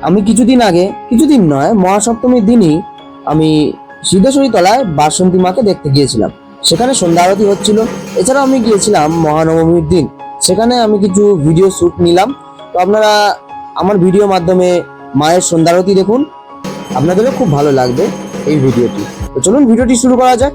আমি কিছুদিন নয়, মহাসপ্তমীর দিনই আমি সিদ্ধেশ্বরী তলায় বাসন্তী মাকে দেখতে গিয়েছিলাম। সেখানে সন্ধ্যা আরতি হচ্ছিল। এছাড়াও আমি গিয়েছিলাম মহানবমীর দিন, সেখানে আমি কিছু ভিডিও শ্যুট নিলাম। তো আপনারা আমার ভিডিও মাধ্যমে মায়ের সন্ধ্যা আরতি দেখুন, আপনাদেরও খুব ভালো লাগবে এই ভিডিওটি। তো চলুন ভিডিওটি শুরু করা যাক।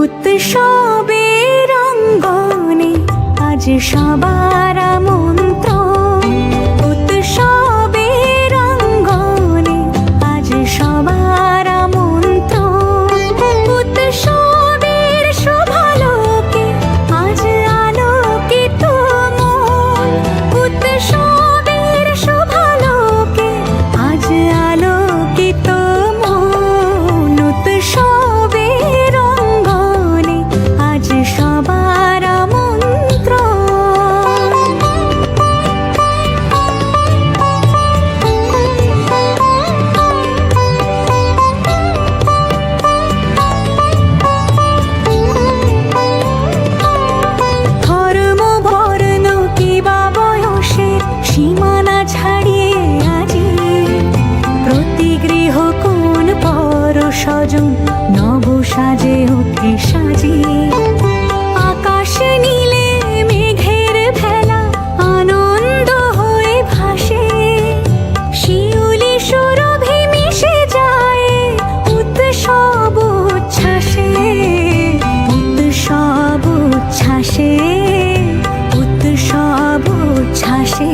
উৎসবের অঙ্গনে আজ সবার আমন্ত্রণ, উৎসবের অঙ্গনে আজ সবার আমন্ত্রণ, উৎসবের শোভালোকে আজ আলোকিত মন, উৎসবের শোভালোকে আজ আলোকিত মন, উৎসবের অঙ্গনে আজ সবার আমন্ত্রণ। ধর্ম বর্ণ কিবা বয়সের সীমানা ছাড়িয়ে আজি প্রতি গৃহ কোন পর স্বজন নব সাজে ওঠে সাজিয়ে। আকাশ নীলে মেঘের ভেলা আনন্দ হয়ে ভাসে, শিউলি সুরভি মিশে যায় উৎসব উচ্ছ্বাসে, উৎসব উচ্ছ্বাসে, উৎসব উচ্ছ্বাসে।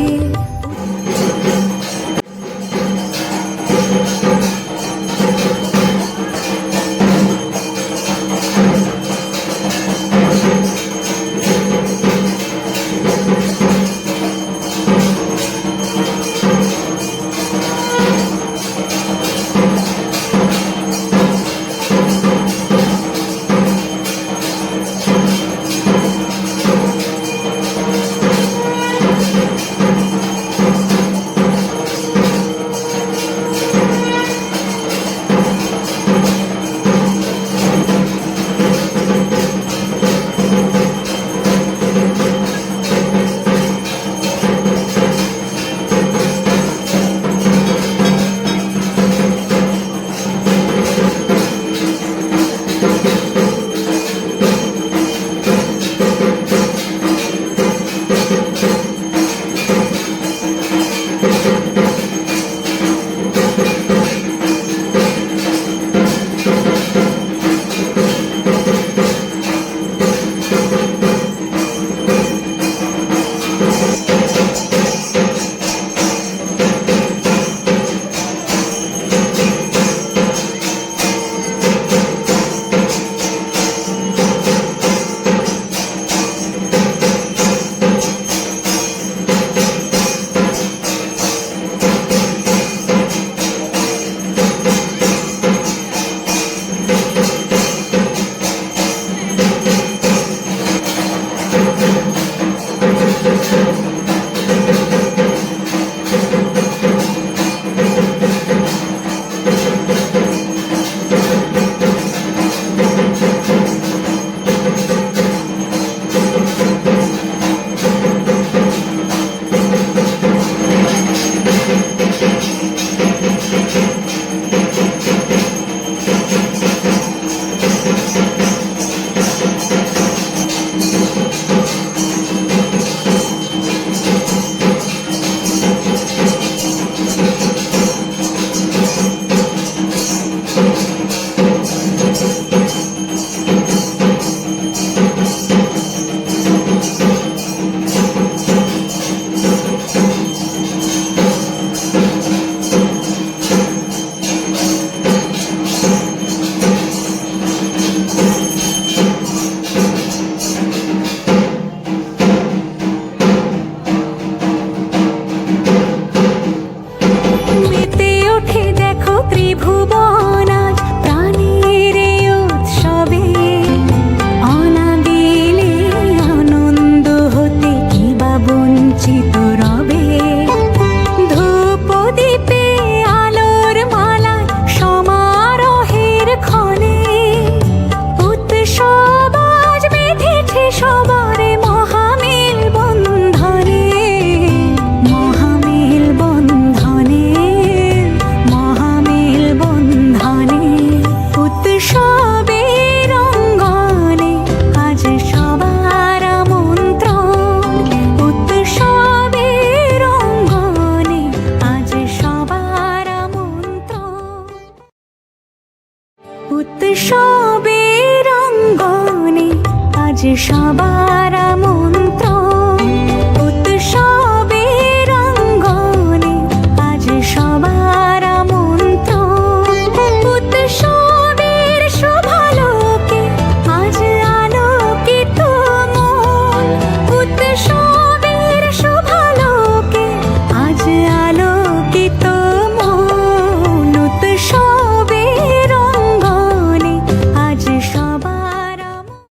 আজ সবার